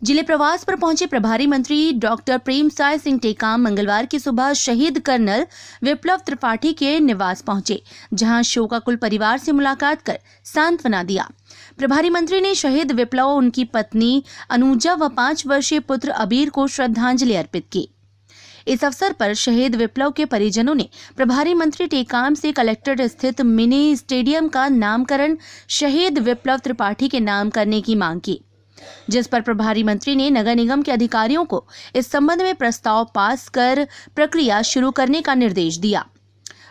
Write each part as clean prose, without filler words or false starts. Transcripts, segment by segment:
जिले प्रवास पर पहुंचे प्रभारी मंत्री डॉक्टर प्रेमसाय सिंह टेकाम मंगलवार की सुबह शहीद कर्नल विप्लव त्रिपाठी के निवास पहुंचे, जहां शोकाकुल परिवार से मुलाकात कर सांत्वना दिया। प्रभारी मंत्री ने शहीद विप्लव, उनकी पत्नी अनुजा व 5 वर्षीय पुत्र अबीर को श्रद्धांजलि अर्पित की। इस अवसर पर शहीद विप्लव के परिजनों ने प्रभारी मंत्री टेकाम से कलेक्ट्रेट स्थित मिनी स्टेडियम का नामकरण शहीद विप्लव त्रिपाठी के नाम करने की मांग की, जिस पर प्रभारी मंत्री ने नगर निगम के अधिकारियों को इस संबंध में प्रस्ताव पास कर प्रक्रिया शुरू करने का निर्देश दिया।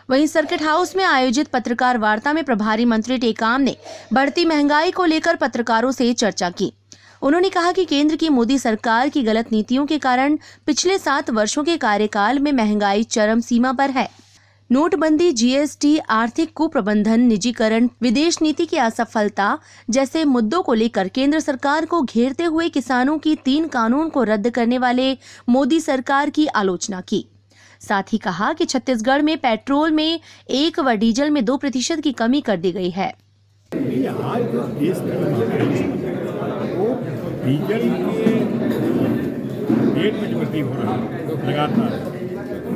वहीं सर्किट हाउस में आयोजित पत्रकार वार्ता में प्रभारी मंत्री टेकाम ने बढ़ती महंगाई को लेकर पत्रकारों से चर्चा की। उन्होंने कहा कि केंद्र की मोदी सरकार की गलत नीतियों के कारण पिछले 7 वर्षों के कार्यकाल में महंगाई चरम सीमा पर है। नोटबंदी, जीएसटी, आर्थिक कुप्रबंधन, निजीकरण, विदेश नीति की असफलता जैसे मुद्दों को लेकर केंद्र सरकार को घेरते हुए किसानों की 3 कानून को रद्द करने वाले मोदी सरकार की आलोचना की। साथ ही कहा कि छत्तीसगढ़ में पेट्रोल में 1 व डीजल में 2% की कमी कर दी गई है। डीजल के रेट में जो वृद्धि हो रहा है लगातार,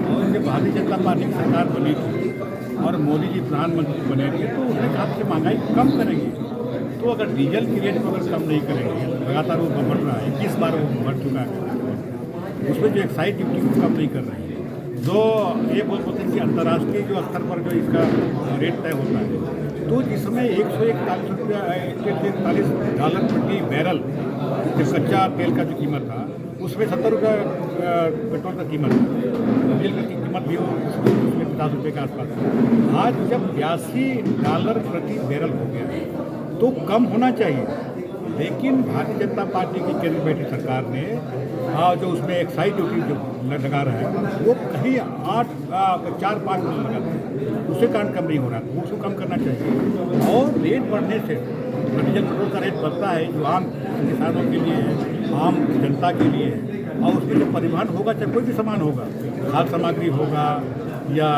और जब भारतीय जनता पार्टी की सरकार बनी थी और मोदी जी प्रधानमंत्री बने थे तो उसने कहा कि महंगाई कम करेंगे। तो अगर डीजल की रेट को अगर कम नहीं करेंगे, लगातार वो बढ़ रहा है, 21 बार वो बढ़ चुका है, उसमें जो एक्साइज ड्यूटी को कम नहीं कर रहे हैं, जो ये बोलते हैं कि अंतर्राष्ट्रीय जो स्तर पर जो इसका रेट तय होता है, तो जिस समय $141 प्रति बैरल जो कच्चा तेल का जो कीमत था, उसमें 70 रुपये पेट्रोल का कीमत था, डीजल की कीमत भी उसमें 50 रुपये के आसपास था। आज जब $82 प्रति बैरल हो गया है तो कम होना चाहिए, लेकिन भारतीय जनता पार्टी की केंद्र बैठी सरकार ने जो उसमें एक्साइज ड्यूटी जो लगा रहा है वो कहीं 4-5 लगाता है, उससे कारण कम नहीं हो रहा है, उसको कम करना चाहिए। और रेट बढ़ने से डीजल पेट्रोल का रेट बढ़ता है जो आम किसानों के लिए है, आम जनता के लिए है, और उसमें जो परिवहन होगा, चाहे कोई भी सामान होगा, खाद्य सामग्री होगा या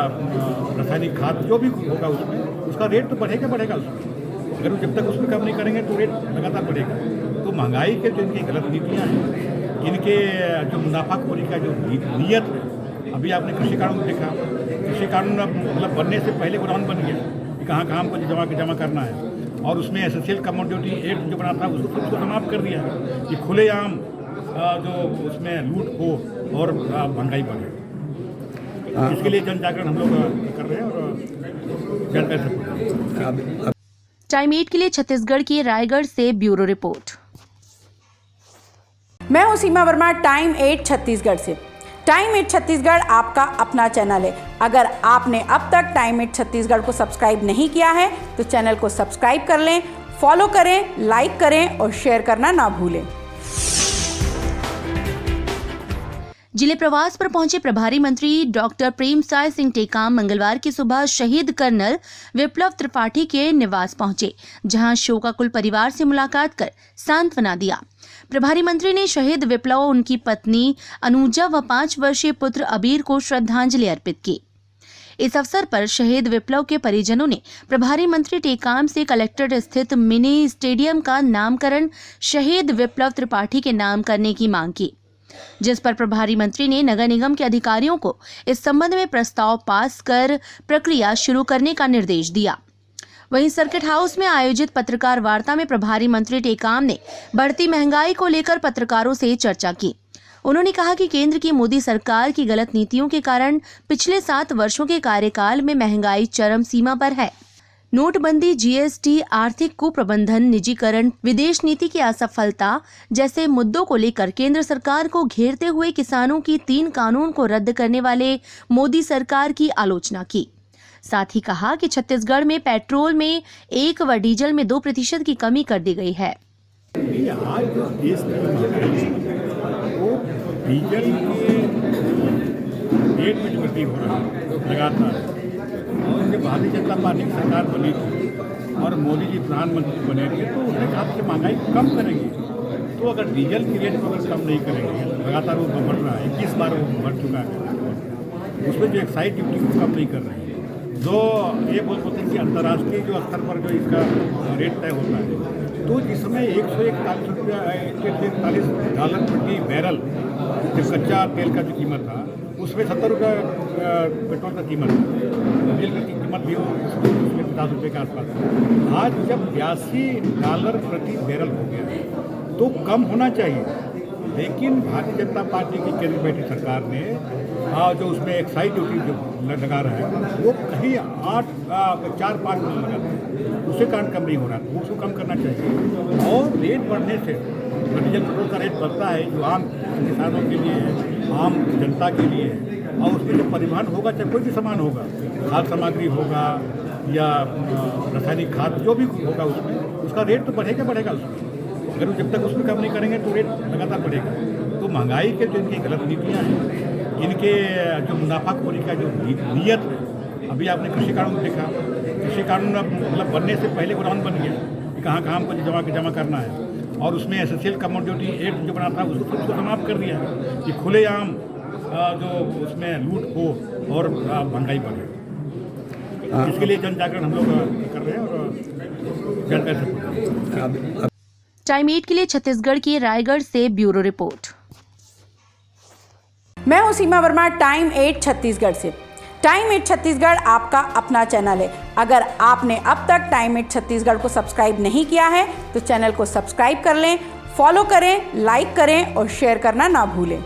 रासायनिक खाद जो भी होगा, उसमें उसका रेट तो बढ़ेगा उसमें। अगर वो जब तक उसमें कम नहीं करेंगे तो रेट लगातार बढ़ेगा। तो महंगाई के जो इनकी गलत नीतियाँ हैं, इनके जो मुनाफाखोरी का जो नीयत है, अभी आपने कृषि कानून देखा, कृषि कानून मतलब बनने से पहले गोदाम बन गया कि कहाँ हमको जमा करना है, और उसमें एसेंशियल कमोडिटी एक्ट जो बना था उसको समाप्त कर दिया कि खुलेआम जो उसमें लूट हो और महंगाई बढ़े। इसके लिए जन जागरण हम लोग कर रहे हैं और जानकारी। टाइम 8 के लिए छत्तीसगढ़ की रायगढ़ से ब्यूरो रिपोर्ट। मैं हूं सीमा वर्मा, टाइम 8 छत्तीसगढ़ से। टाइम 8 छत्तीसगढ़ आपका अपना चैनल है। अगर आपने अब तक टाइम 8 छत्तीसगढ़ को सब्सक्राइब नहीं किया है तो चैनल को सब्सक्राइब कर लें, फॉलो करें, लाइक करें और शेयर करना ना भूलें। जिले प्रवास पर पहुंचे प्रभारी मंत्री डॉक्टर प्रेमसाय सिंह टेकाम मंगलवार की सुबह शहीद कर्नल विप्लव त्रिपाठी के निवास पहुंचे, जहां शोकाकुल परिवार से मुलाकात कर सांत्वना दिया। प्रभारी मंत्री ने शहीद विप्लव, उनकी पत्नी अनुजा व 5 वर्षीय पुत्र अबीर को श्रद्धांजलि अर्पित की। इस अवसर पर शहीद विप्लव के परिजनों ने प्रभारी मंत्री टेकाम से कलेक्ट्रेट स्थित मिनी स्टेडियम का नामकरण शहीद विप्लव त्रिपाठी के नाम करने की मांग की, जिस पर प्रभारी मंत्री ने नगर निगम के अधिकारियों को इस संबंध में प्रस्ताव पास कर प्रक्रिया शुरू करने का निर्देश दिया। वहीं सर्किट हाउस में आयोजित पत्रकार वार्ता में प्रभारी मंत्री टेकाम ने बढ़ती महंगाई को लेकर पत्रकारों से चर्चा की। उन्होंने कहा कि केंद्र की मोदी सरकार की गलत नीतियों के कारण पिछले 7 वर्षों के कार्यकाल में महंगाई चरम सीमा पर है। नोटबंदी, जीएसटी, आर्थिक कुप्रबंधन, निजीकरण, विदेश नीति की असफलता जैसे मुद्दों को लेकर केंद्र सरकार को घेरते हुए किसानों की 3 कानून को रद्द करने वाले मोदी सरकार की आलोचना की। साथ ही कहा कि छत्तीसगढ़ में पेट्रोल में 1 व डीजल में 2% की कमी कर दी गई है। आज जो देश वो डीजल के रेट में जो वृद्धि हो रहा है लगातार, और जब भारतीय जनता पार्टी की सरकार बनी थी और मोदी जी प्रधानमंत्री बने थे तो उसने कहा कि महंगाई कम करेंगे। तो अगर डीजल की रेट को अगर कम नहीं करेंगे, लगातार वो बढ़ रहा है, 21 बार वो बढ़ चुका है, उसमें जो एक्साइज ड्यूटी को कम नहीं कर रहे हैं, जो ये बोलते हैं कि अंतर्राष्ट्रीय जो स्तर पर जो इसका रेट तय होता है, तो जिस समय $141 प्रति बैरल जो कच्चा तेल का जो कीमत था, उसमें 70 रुपये पेट्रोल का कीमत था, डीजल की कीमत भी उसमें 50 रुपये के आसपास था। आज जब $82 प्रति बैरल हो गया तो कम होना चाहिए, लेकिन भारतीय जनता पार्टी की केंद्र बैठी सरकार ने जो उसमें एक्साइज ड्यूटी जो लगा रहा है वो कहीं 4-5 गुना लगा है, उसके कारण कम नहीं हो रहा, तो उसको कम करना चाहिए। और रेट बढ़ने से डीजल पेट्रोल का रेट बढ़ता है जो आम किसानों के लिए है, आम जनता के लिए है, और उसमें जो परिवहन होगा, चाहे कोई भी सामान होगा, खाद्य सामग्री होगा या रासायनिक खाद जो भी होगा, उसमें उसका रेट तो बढ़ेगा उसमें। अगर वो जब तक उसमें कम नहीं करेंगे तो रेट लगातार बढ़ेगा। तो महंगाई के जो इनकी गलत नीतियाँ हैं, इनके जो मुनाफाखोरी का जो नीयत है, अभी आपने कृषि कानून देखा, कृषि कानून मतलब बनने से पहले गोदाम बन गया कि कहाँ हमको जमा करना है, और उसमें एसेंशियल कमोडिटी एक्ट जो बना था उसको समाप्त कर दिया कि खुलेआम जो उसमें लूट हो और महंगाई बढ़े। इसके लिए जन जागरण हम लोग कर रहे हैं और जानकारी से टाइम 8 के लिए छत्तीसगढ़ के रायगढ़ से ब्यूरो रिपोर्ट। मैं हूं सीमा वर्मा, टाइम 8 छत्तीसगढ़ से। टाइम 8 छत्तीसगढ़ आपका अपना चैनल है। अगर आपने अब तक टाइम 8 छत्तीसगढ़ को सब्सक्राइब नहीं किया है तो चैनल को सब्सक्राइब कर लें, फॉलो करें, लाइक करें और शेयर करना ना भूलें।